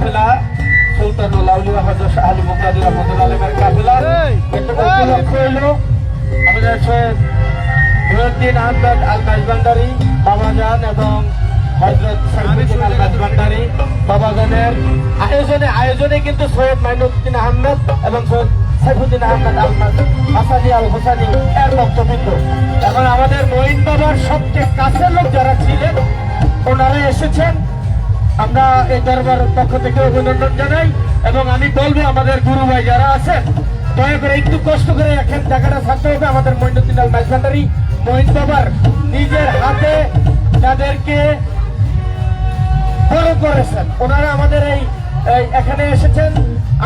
কাফেলা সুলতানুল আউলিয়া হযরত শাহ আলী মুগদাদি রহমাতুল্লাহ আলাইহির কাফেলা এটা উপলক্ষ হলো আমাদের সৈয়দ মুহিউদ্দিন আহমদ আল মাইজভান্ডারী বাবাজান এবং হযরত সাইফুদ্দিন আল মাইজভান্ডারী বাবাজানের আয়োজনে কিন্তু সৈয়দ মাইনুদ্দিন আহমদ এবং সৈয়দ সাইফুদ্দিন আহমদ আল হাসানি আল হোসানি এর বক্তব্য। এখন আমাদের মঈন বাবার সবচেয়ে কাছের লোক যারা ছিলেন ওনারা এসেছেন, আমরা এই দরবারের পক্ষ থেকে অভিনন্দন জানাই। এবং আমি বলবো আমাদের গুরু ভাই যারা আছেন দয়া করে একটু কষ্ট করে এখন টাকাটা ছাড়তে হবে। আমাদের মঈনুদ্দিন আল মাইজভান্ডারী মঈন বাবার নিজের হাতে যাদেরকে বড় করেছেন ওনারা আমাদের এই এখানে এসেছেন,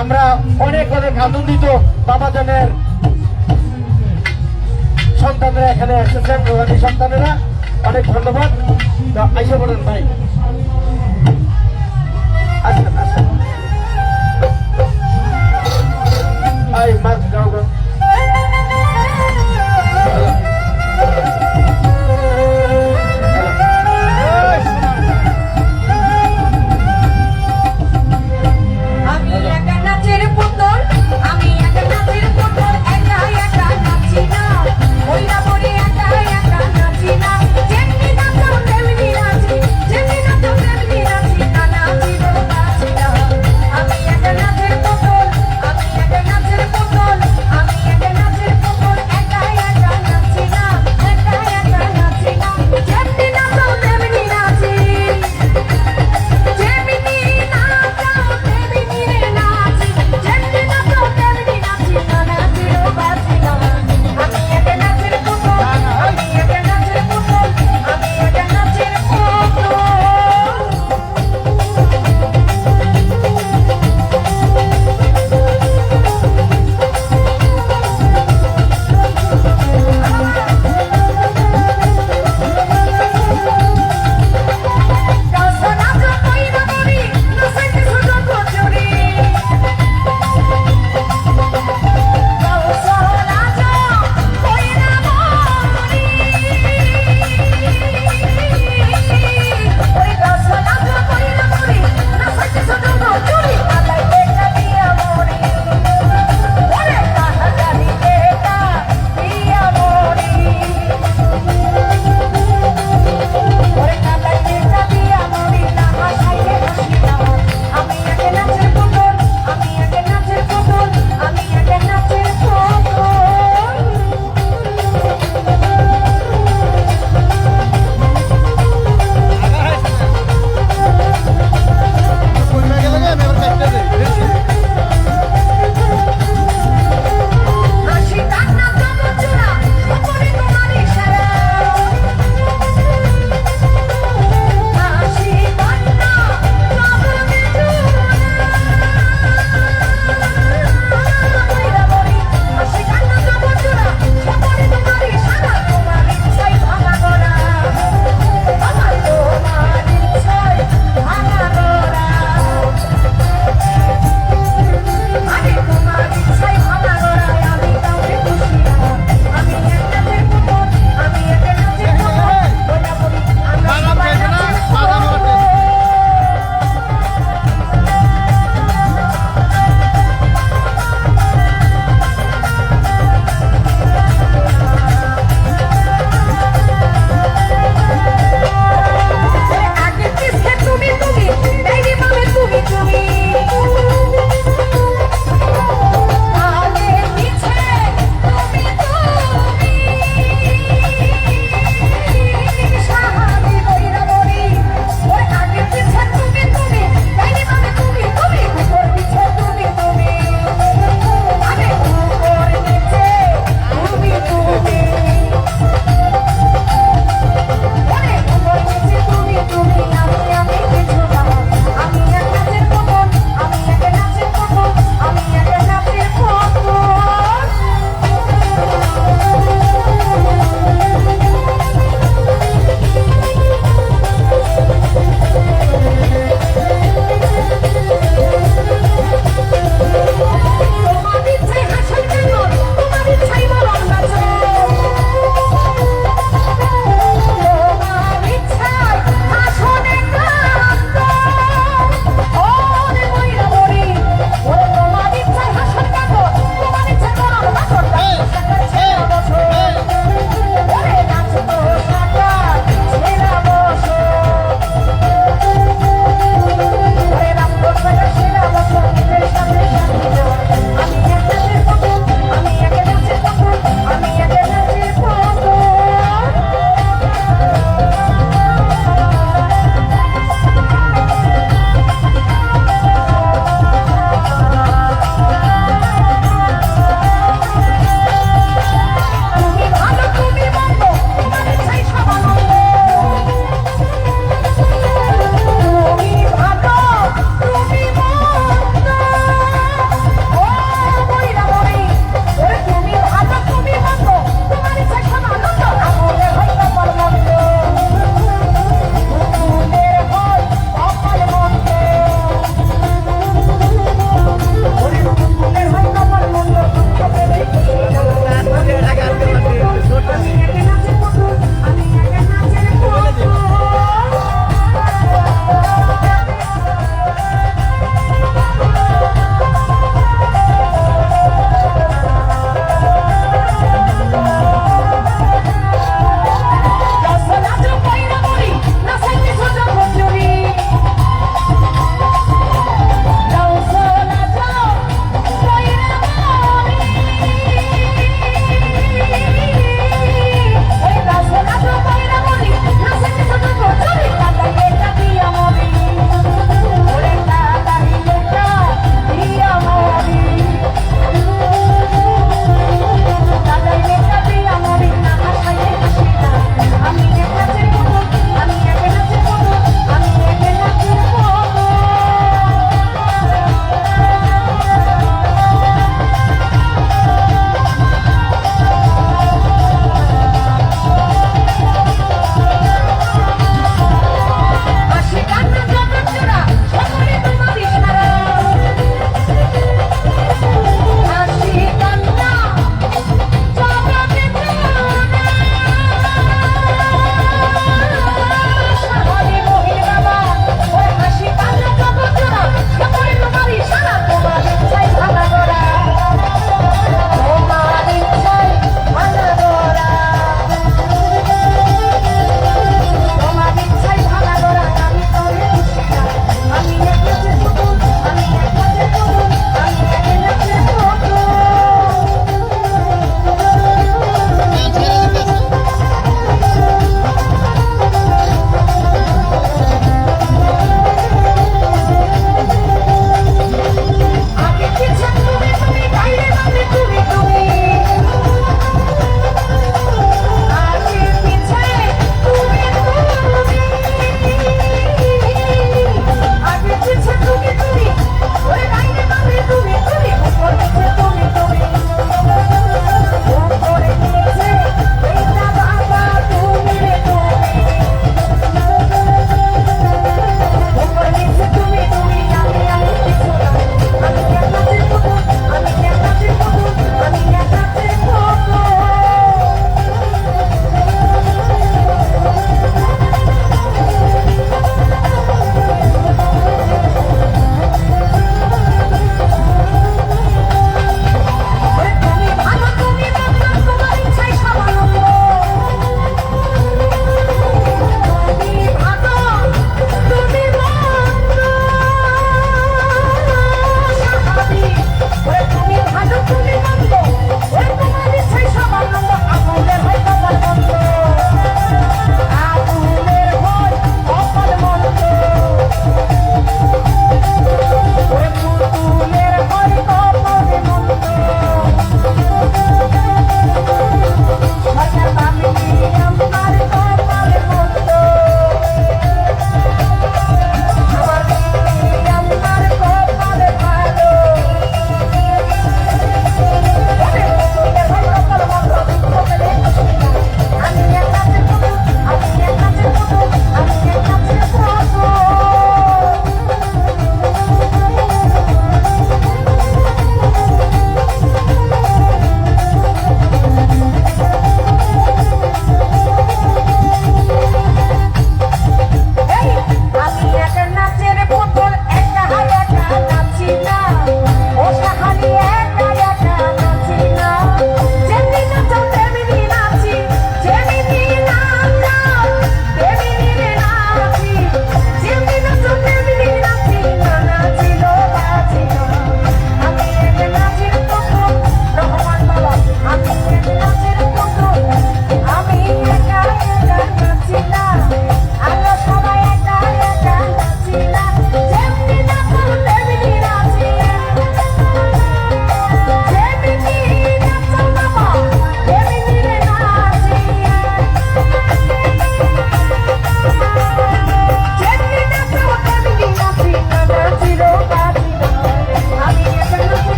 আমরা অনেক অনেক আনন্দিত। বাবাজানের সন্তানরা এখানে এসেছেন, রোহানি সন্তানেরা, অনেক ধন্যবাদ। আইসা বলেন ভাই, আসেন আসেন এই মাছ যাও গো। I'm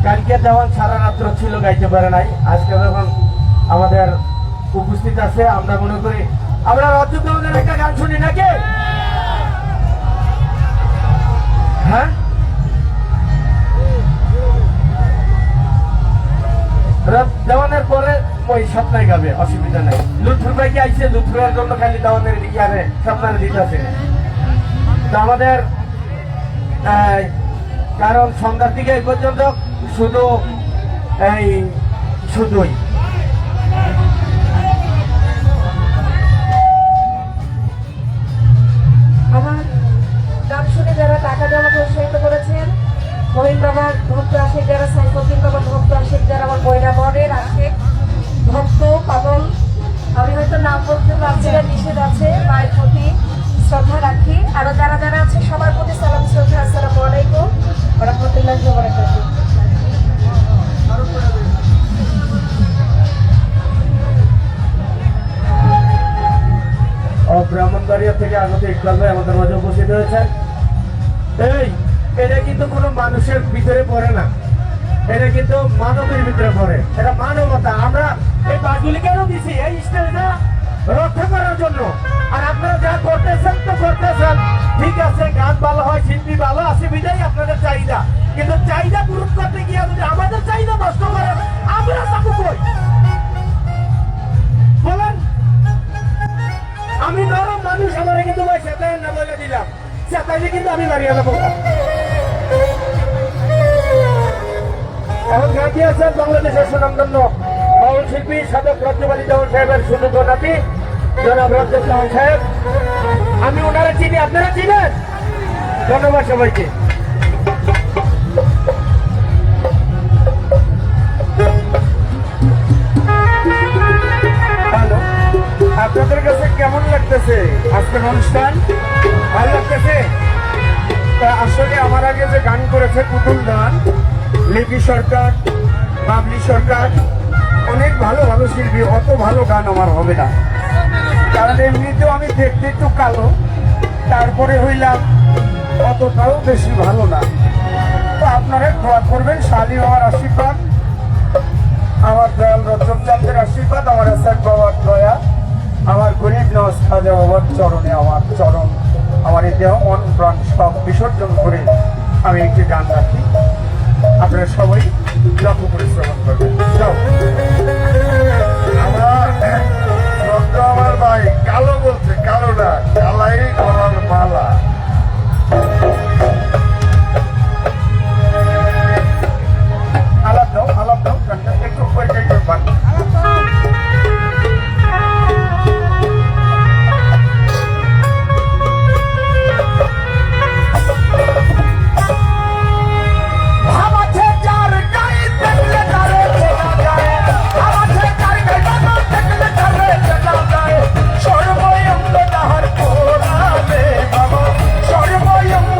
কালকে দেওয়ান সারা রাত্র ছিল, গাইতে পারে নাই। আজকে যখন আমাদের উপস্থিত আছে, আমরা মনে করি আমরা রজব দেওয়ানের একটা গান শুনি নাকি? হ্যাঁ, দেওয়ানের পরে ওই স্বপ্নায় গাবে, অসুবিধা নাই। লুৎফুর ভাই কি আইছে? লুৎফুরের জন্য খালি দেওয়ানের ইয়ারে স্বপ্নের দিতে আছে। তো আমাদের কারণ সন্ধ্যার দিকে এই পর্যন্ত শুধুই আমার গান শুনে যারা টাকা দেওয়া উৎসাহিত করেছেন, মহিন বাবার ভক্ত আশেক যারা, সাইফুদ্দিন বাবার ভক্ত আশেক যারা, আমার বইরা বরের আশেক ভক্ত পাগল, আমি হয়তো নাম বলতে পারছি না, নিষেধ আছে, মায়ের প্রতি শ্রদ্ধা রাখি। আরো যারা যারা আছে সবার প্রতি সালাম শ্রদ্ধা। আসসালামু আলাইকুম ওয়া রাহমাতুল্লাহি ওয়া বারাকাতুহু। ব্রাহ্মণবাড়িয়া থেকে আগত ইকবাল ভাই আমাদের মাঝে উপস্থিত হয়েছে। এটা কিন্তু কোনো মানুষের ভিতরে পড়ে না, এটা কিন্তু মানবের ভিতরে পড়ে, এটা মানবতা। আমরা এই বাসগুলি কেন দিছি? এই স্টেজটা রক্ষা করার জন্য। আর আপনারা যা করতেছেন তো করতেছেন, ঠিক আছে, গান ভালো হয়, শিল্পী ভালো আছে, বিদায় আপনাদের চাহিদা। কিন্তু চাহিদা পূরণ করতে গিয়ে যদি আমাদের চাহিদা নষ্ট করেন, আমরা তাকে কই বলেন? আমি নরম মানুষ, আমার কিন্তু ভাই চেতায় না বলে দিলাম, চেতাইলে কিন্তু আমি মারিয়ে দেবো। এখন গাঁথি আছেন বাংলাদেশের সুনামধন্য বাউল শিল্পী সাধক রজব আলী দেওয়ান সাহেবের সুযোগ্য নাতি জনাব রজব দেওয়ান সাহেব। আমি ওনারা চিনি, আপনারা চিনেন। ধন্যবাদ সবাইকে। হ্যালো, আপনাদের কাছে কেমন লাগতেছে আজকের অনুষ্ঠান? ভালো লাগতেছে? তা আসলে আমার আগে যে গান করেছে পুতুল গান, লিপি সরকার, বাবলি সরকার, অনেক ভালো ভালো শিল্পী, অত ভালো গান আমার হবে না, কারণ এমনিতেও আমি দেখতে একটু কালো, তারপরে হইলাম অতটাও বেশি ভালো না। তো আপনারা দোয়া করবেন, শালী বাবার আশীর্বাদ, আমার দয়াল রজব চাঁদের আশীর্বাদ, আমার এসাক বাবার দয়া, আমার গরিব নওয়াজ খাজা বাবার চরণে আমার চরণ, আমার এই দেহ মন প্রাণ সব বিসর্জন করে আমি একটি গান রাখি। আপনারা সবাই লক্ষ্য করে শ্রবণ করবেন। আমার ভাই কালো বলছে, কালো না, কালাই গলার মালা। আলাপ দাও একটু সর্বয়ঙ্গ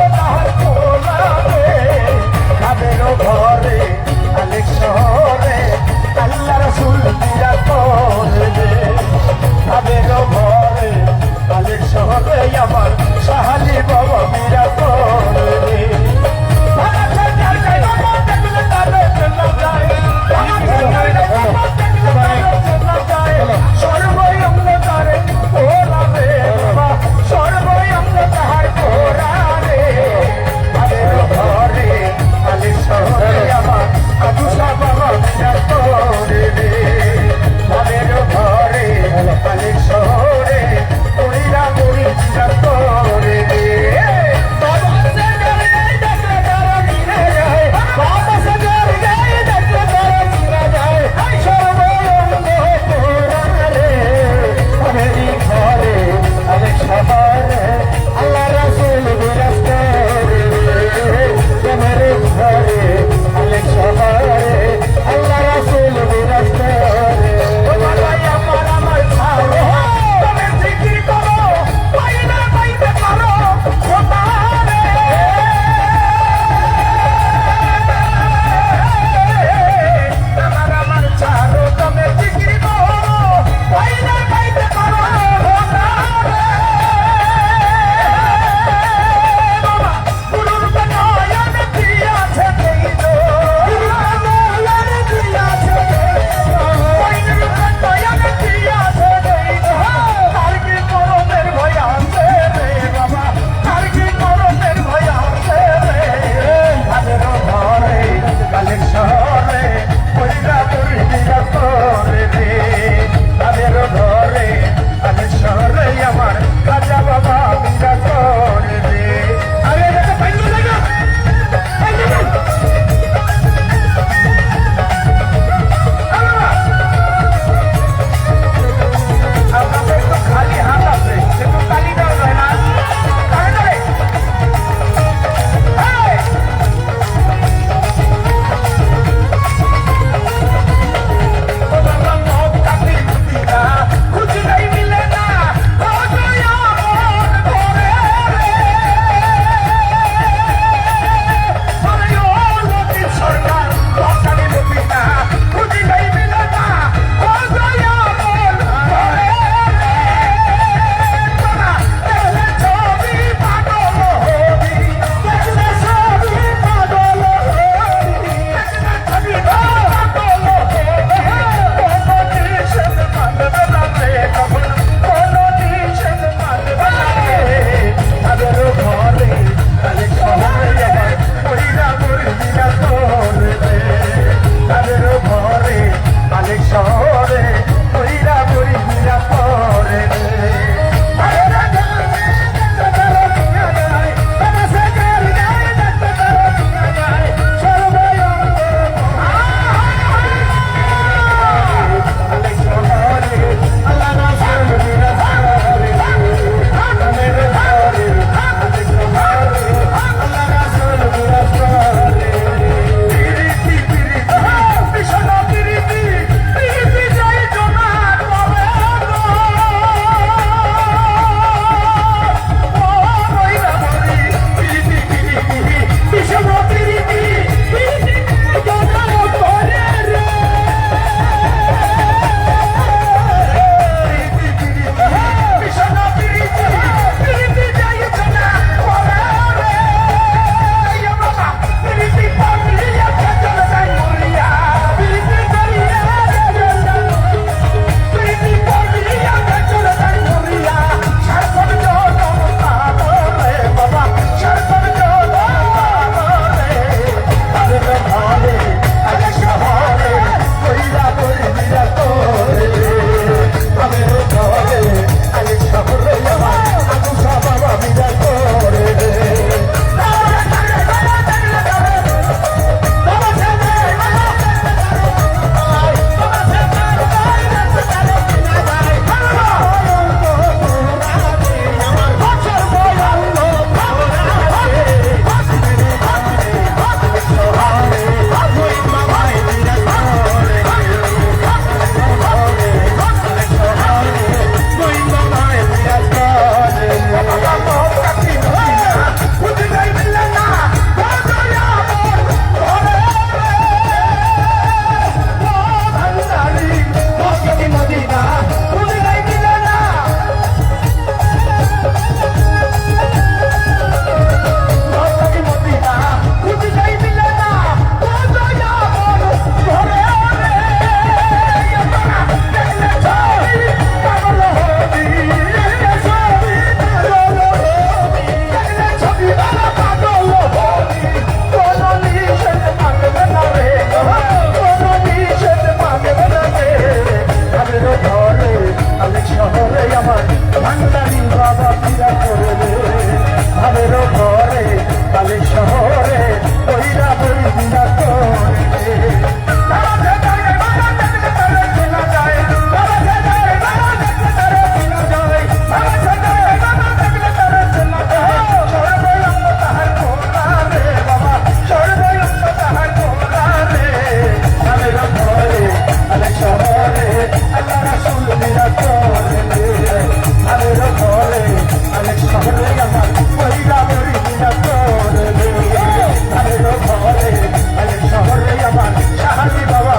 শাহাজি বাবা